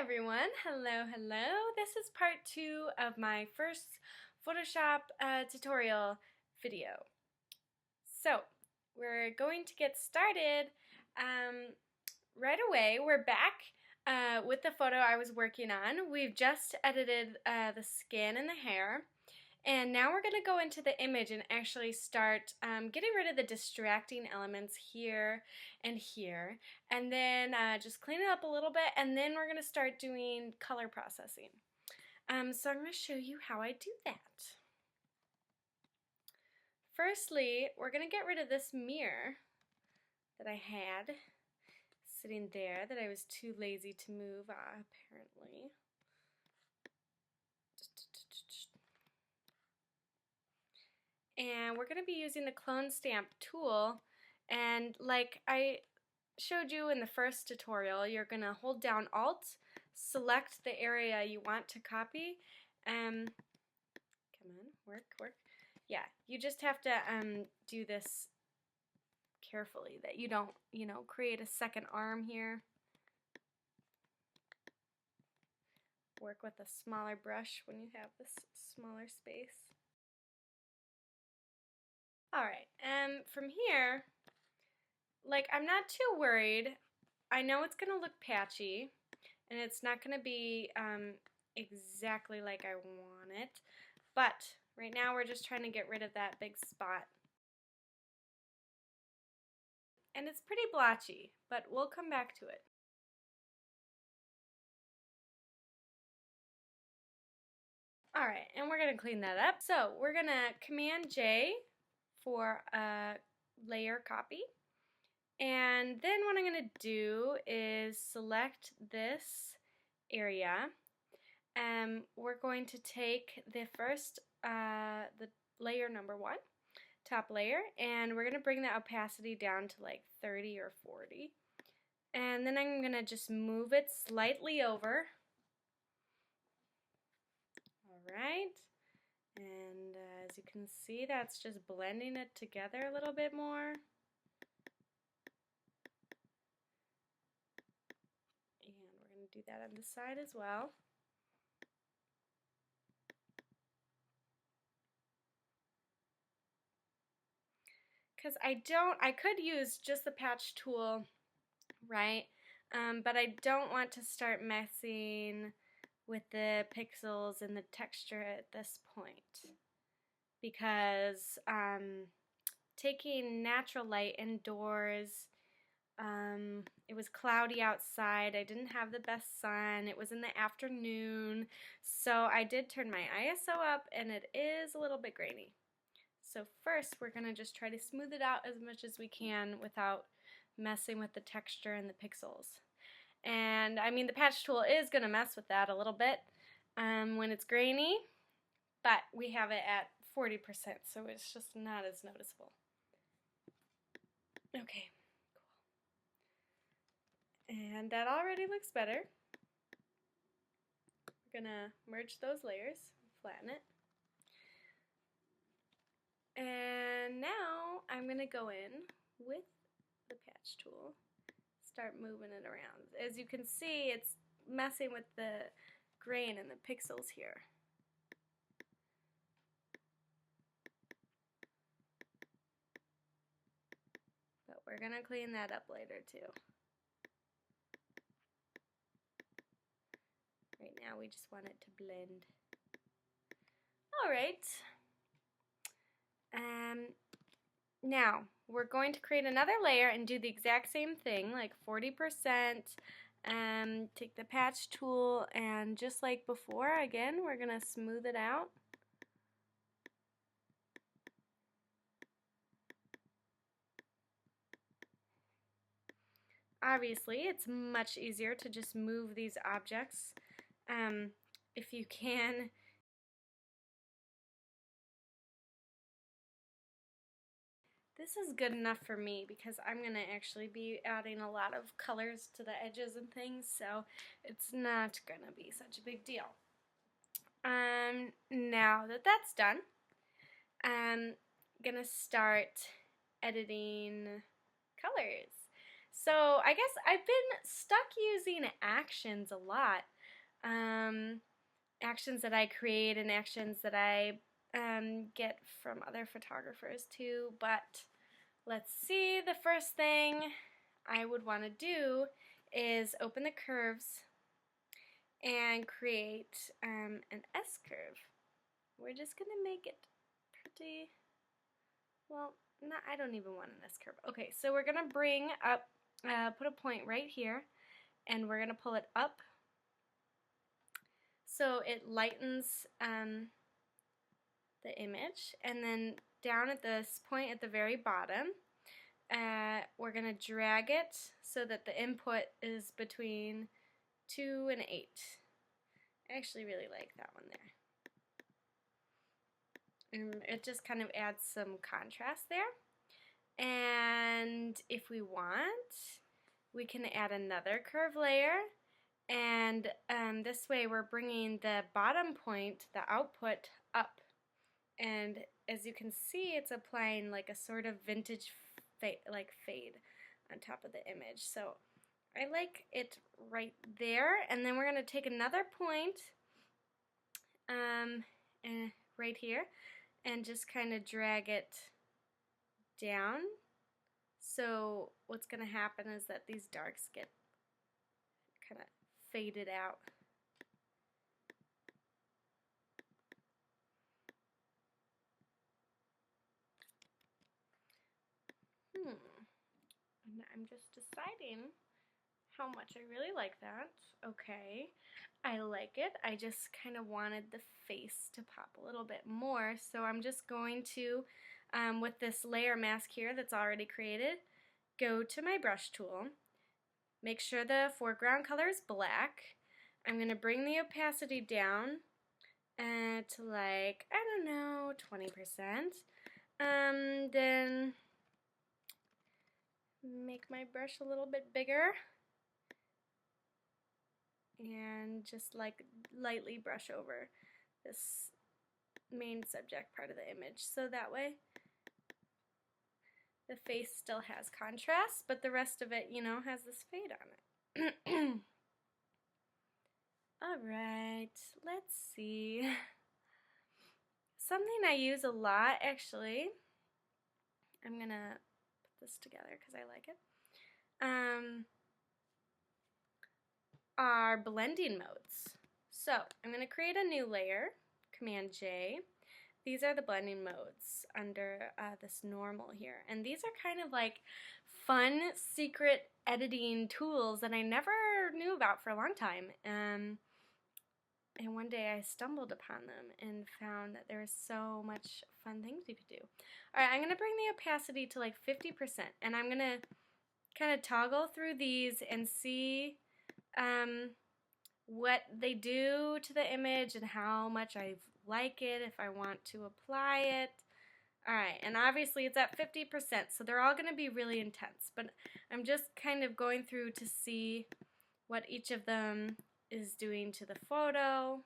everyone, hello. This is part 2 of my first Photoshop tutorial video. So we're going to get started right away. We're back with the photo I was working on. We've just edited the skin and the hair. And now we're going to go into the image and actually start getting rid of the distracting elements here and here, and then just clean it up a little bit, and then we're going to start doing color processing. So I'm going to show you how I do that. Firstly, we're going to get rid of this mirror that I had sitting there that I was too lazy to move, apparently. And we're going to be using the clone stamp tool, and like I showed you in the first tutorial, you're going to hold down Alt, select the area you want to copy, come on, work. Yeah, you just have to do this carefully that you don't, create a second arm here. Work with a smaller brush when you have this smaller space. Alright, from here, like, I'm not too worried. I know it's going to look patchy, and it's not going to be exactly like I want it, but right now we're just trying to get rid of that big spot. And it's pretty blotchy, but we'll come back to it. Alright, and we're going to clean that up. So we're going to Command J for a layer copy. And then what I'm going to do is select this area. We're going to take the first, the layer number 1, top layer, and we're going to bring the opacity down to like 30 or 40. And then I'm going to just move it slightly over. Alright, and as you can see, that's just blending it together a little bit more. And we're going to do that on the side as well. Because I could use just the patch tool, right? But I don't want to start messing with the pixels and the texture at this point, because taking natural light indoors, it was cloudy outside, I didn't have the best sun, it was in the afternoon, so I did turn my ISO up and it is a little bit grainy. So first we're going to just try to smooth it out as much as we can without messing with the texture and the pixels. And I mean, the patch tool is going to mess with that a little bit when it's grainy, but we have it at 40%, so it's just not as noticeable. Okay, cool. And that already looks better. We're going to merge those layers, flatten it. And now I'm going to go in with the patch tool, start moving it around. As you can see, it's messing with the grain and the pixels here. But we're going to clean that up later too. Right now we just want it to blend. Alright. Now we're going to create another layer and do the exact same thing, like 40%. Take the patch tool, and just like before, again, we're going to smooth it out. Obviously, it's much easier to just move these objects if you can. This is good enough for me because I'm going to actually be adding a lot of colors to the edges and things, so it's not going to be such a big deal. Now that that's done, I'm going to start editing colors. So I guess I've been stuck using actions a lot actions that I create and actions that I get from other photographers too. But let's see, the first thing I would want to do is open the curves and create an S curve. We're just going to make it pretty, well, no, I don't even want an S curve. Okay, so we're going to bring up, put a point right here, and we're going to pull it up so it lightens the image, and then down at this point at the very bottom, we're going to drag it so that the input is between 2 and 8. I actually really like that one there. And it just kind of adds some contrast there. And if we want, we can add another curve layer, and this way we're bringing the bottom point, the output, up. And as you can see, it's applying like a sort of vintage fade on top of the image. So I like it right there. And then we're going to take another point right here and just kind of drag it down. So what's going to happen is that these darks get kind of faded out. And I'm just deciding how much I really like that. Okay, I like it. I just kind of wanted the face to pop a little bit more, so I'm just going to, with this layer mask here that's already created, go to my brush tool, make sure the foreground color is black. I'm going to bring the opacity down to like, I don't know, 20%. Then make my brush a little bit bigger and just like lightly brush over this main subject part of the image, so that way the face still has contrast, but the rest of it, you know, has this fade on it. Alright, let's see. Something I use a lot, actually, I'm gonna put this together because I like it, are blending modes. So I'm going to create a new layer, Command J. These are the blending modes under this normal here. And these are kind of like fun secret editing tools that I never knew about for a long time. And one day I stumbled upon them and found that there was so much fun things you could do. Alright, I'm going to bring the opacity to like 50%, and I'm going to kind of toggle through these and see what they do to the image and how much I like it, if I want to apply it. Alright, and obviously it's at 50%, so they're all going to be really intense, but I'm just kind of going through to see what each of them is doing to the photo.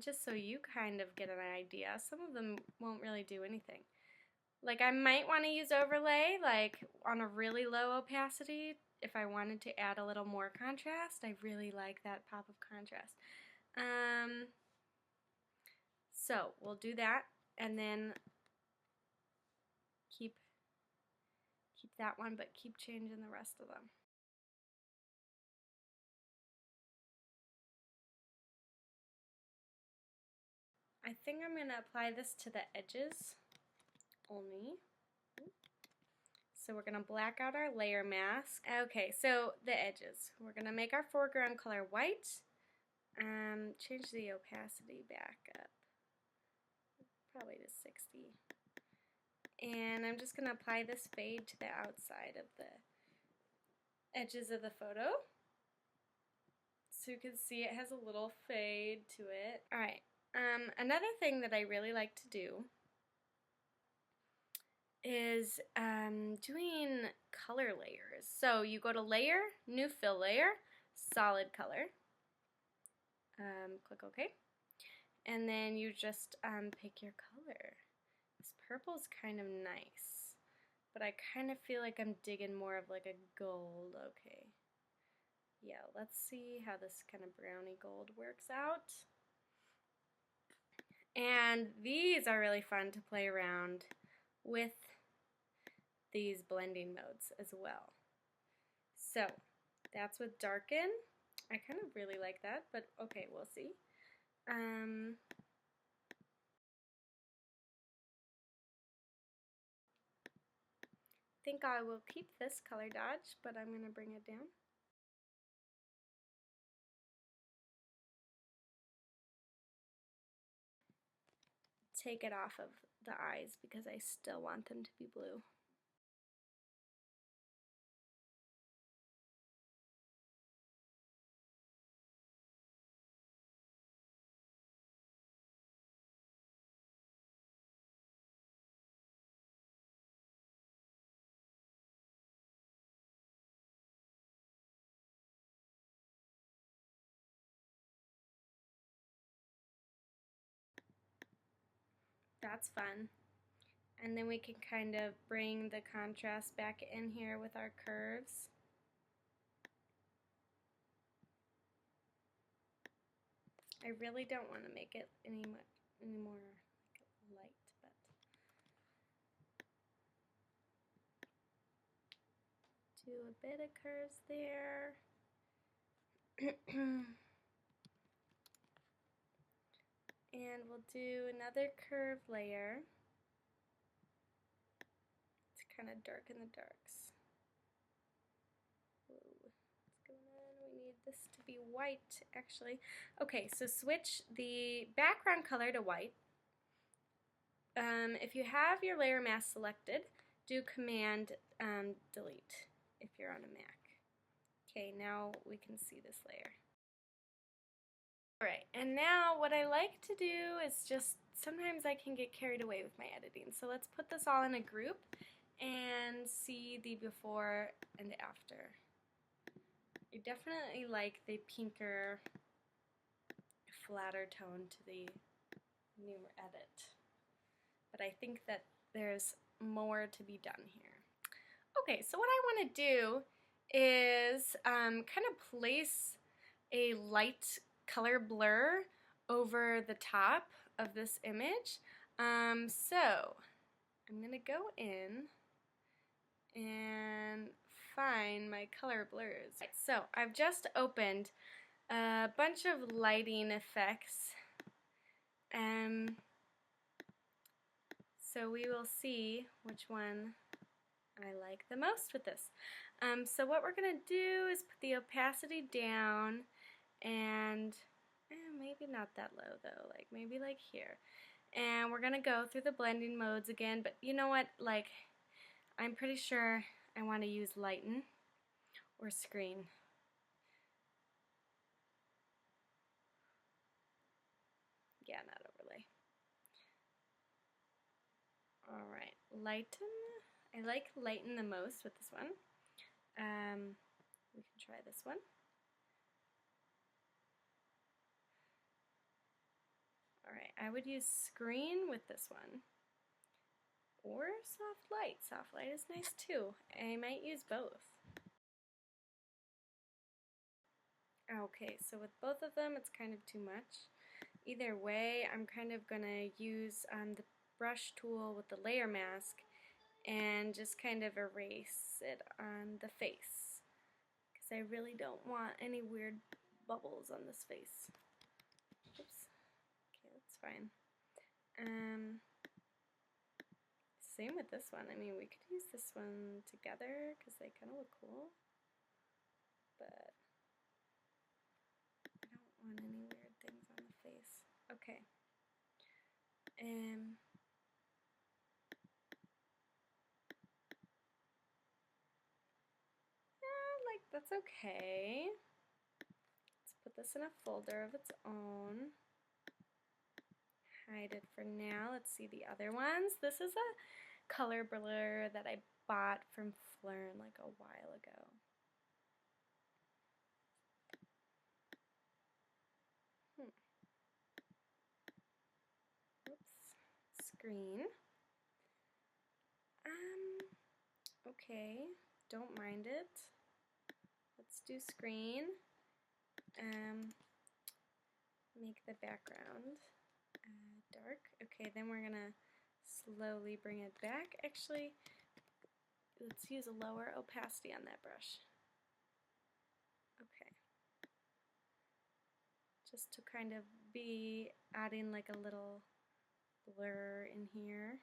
Just so you kind of get an idea. Some of them won't really do anything. Like, I might want to use overlay, like on a really low opacity, if I wanted to add a little more contrast. I really like that pop of contrast. So we'll do that, and then keep that one, but keep changing the rest of them. I think I'm going to apply this to the edges only. So we're going to black out our layer mask. Okay, so the edges. We're going to make our foreground color white. Change the opacity back up, probably to 60. And I'm just going to apply this fade to the outside of the edges of the photo. So you can see it has a little fade to it. Alright, another thing that I really like to do is doing color layers. So you go to Layer, New Fill Layer, Solid Color, click OK, and then you just pick your color. This purple's kind of nice, but I kind of feel like I'm digging more of like a gold. Okay, Yeah, let's see how this kind of brownie gold works out. And these are really fun to play around with these blending modes as well. So that's with darken. I kind of really like that, but okay, we'll see. Think I will keep this color dodge, but I'm going to bring it down. Take it off of the eyes because I still want them to be blue. That's fun. And then we can kind of bring the contrast back in here with our curves. I really don't want to make it any more light, but do a bit of curves there. And we'll do another curve layer to kind of darken the darks. Whoa, what's going on? We need this to be white, actually. Okay, so switch the background color to white. If you have your layer mask selected, do Command Delete if you're on a Mac. Okay, now we can see this layer. Alright, and now what I like to do is just, sometimes I can get carried away with my editing. So let's put this all in a group and see the before and after. I definitely like the pinker, flatter tone to the newer edit. But I think that there's more to be done here. Okay, so what I want to do is kind of place a light color blur over the top of this image. So I'm going to go in and find my color blurs. So I've just opened a bunch of lighting effects. So we will see which one I like the most with this. So what we're going to do is put the opacity down and maybe not that low though, like maybe like here. And we're going to go through the blending modes again, but you know what, like I'm pretty sure I want to use lighten or screen. Yeah, not overlay. Alright, lighten. I like lighten the most with this one. We can try this one. Alright, I would use screen with this one. Or soft light. Soft light is nice too. I might use both. Okay, so with both of them, it's kind of too much. Either way, I'm kind of going to use the brush tool with the layer mask and just kind of erase it on the face. Because I really don't want any weird bubbles on this face. Oops. Okay, that's fine. Same with this one. I mean, we could use this one together because they kind of look cool. But I don't want any weird things on the face. Okay. Like that's okay. Let's put this in a folder of its own. Hide it for now. Let's see the other ones. This is a color blur that I bought from Flern like a while ago. Oops. Screen. Okay. Don't mind it. Let's let's do screen. Make the background dark. Okay, then we're gonna slowly bring it back. Actually, let's use a lower opacity on that brush. Okay. Just to kind of be adding like a little blur in here.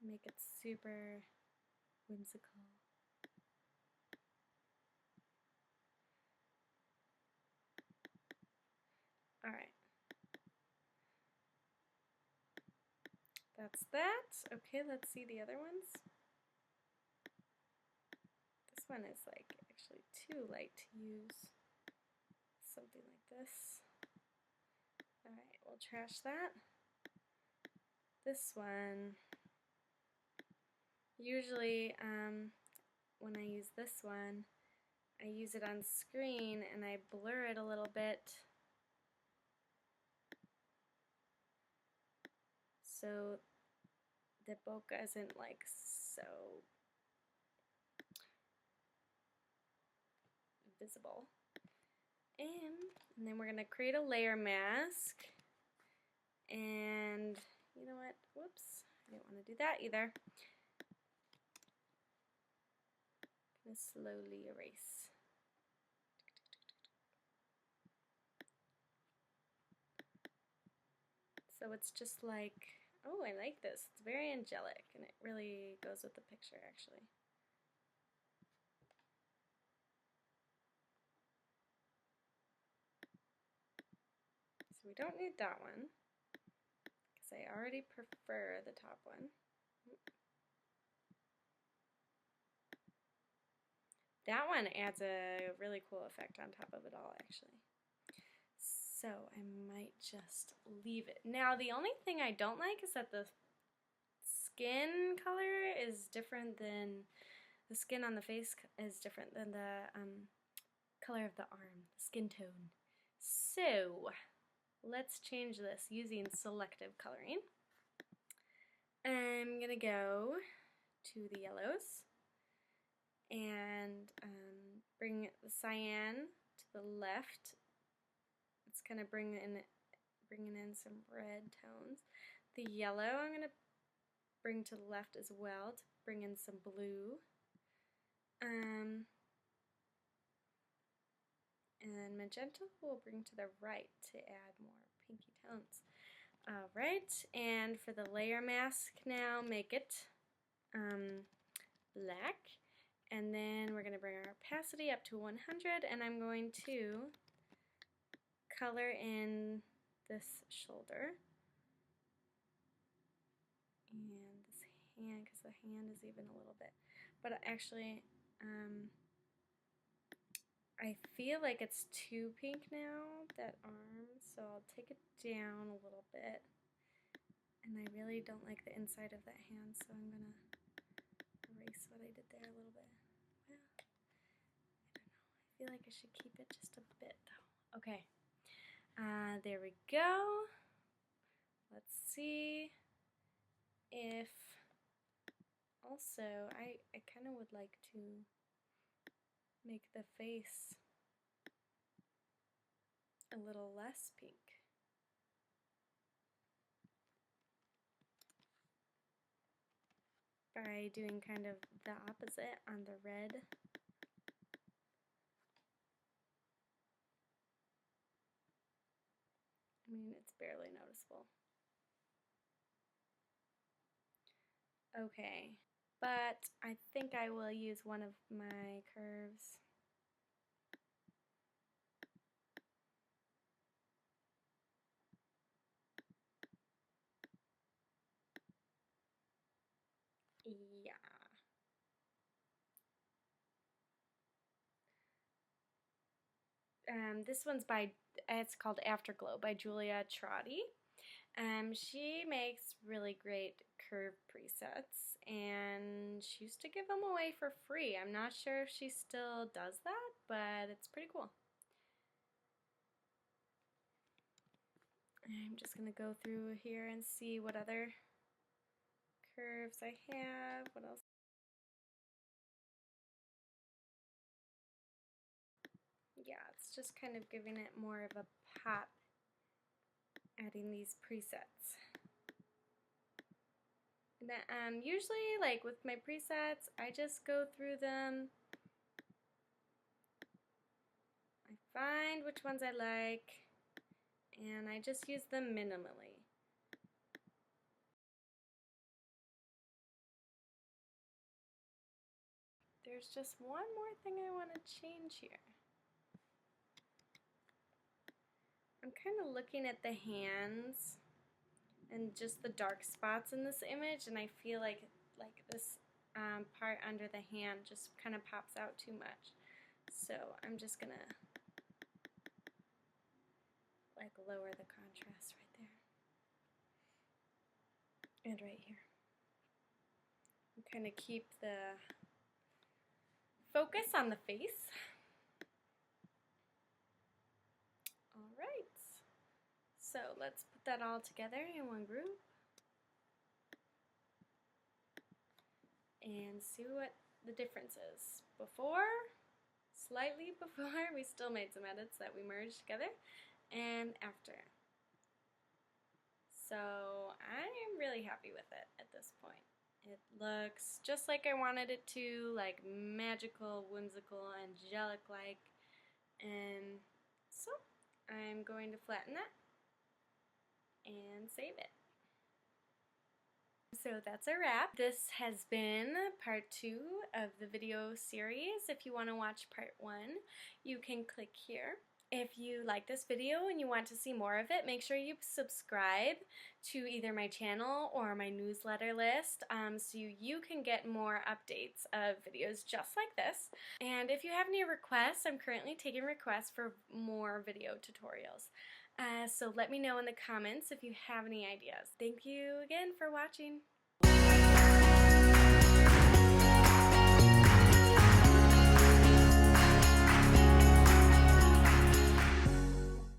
Make it super whimsical. Alright. That's that. Okay, let's see the other ones. This one is like actually too light to use. Something like this. Alright, we'll trash that. This one, usually when I use this one, I use it on screen and I blur it a little bit so the bokeh isn't like so visible. And then we're going to create a layer mask. And you know what? Whoops. I didn't want to do that either. I'm going to slowly erase. So it's just like, oh, I like this. It's very angelic and it really goes with the picture actually. So we don't need that one because I already prefer the top one. That one adds a really cool effect on top of it all actually. So I might just leave it. Now the only thing I don't like is that the skin color is different than the skin on the face is different than the color of the arm, the skin tone. So let's change this using selective coloring. I'm gonna go to the yellows and bring the cyan to the left. It's kind of bringing in some red tones. The yellow I'm going to bring to the left as well to bring in some blue. And magenta we'll bring to the right to add more pinky tones. Alright, and for the layer mask now, make it black. And then we're going to bring our opacity up to 100, and I'm going to color in this shoulder and this hand, because the hand is even a little bit, but actually I feel like it's too pink now, that arm, so I'll take it down a little bit, and I really don't like the inside of that hand, so I'm gonna erase what I did there a little bit. Well, I don't know, I feel like I should keep it just a bit though. Okay. There we go. Let's see if also I kind of would like to make the face a little less pink. By doing kind of the opposite on the red. I mean, it's barely noticeable. Okay, but I think I will use one of my curves. Yeah. This one's by, it's called Afterglow by Julia Trotti. She makes really great curve presets, and she used to give them away for free. I'm not sure if she still does that, but it's pretty cool. I'm just going to go through here and see what other curves I have, what else just kind of giving it more of a pop, adding these presets. And usually, like with my presets, I just go through them. I find which ones I like, and I just use them minimally. There's just one more thing I want to change here. I'm kind of looking at the hands and just the dark spots in this image, and I feel like this part under the hand just kind of pops out too much. So I'm just gonna like lower the contrast right there and right here. And kind of keep the focus on the face. All right. So let's put that all together in one group and see what the difference is. Slightly before, we still made some edits that we merged together, and after. So I'm really happy with it at this point. It looks just like I wanted it to, like magical, whimsical, angelic-like, and so I'm going to flatten that and save it. So that's a wrap. This has been part 2 of the video series. If you want to watch part 1, you can click here. If you like this video and you want to see more of it, make sure you subscribe to either my channel or my newsletter list so you can get more updates of videos just like this. And if you have any requests, I'm currently taking requests for more video tutorials. So let me know in the comments if you have any ideas. Thank you again for watching.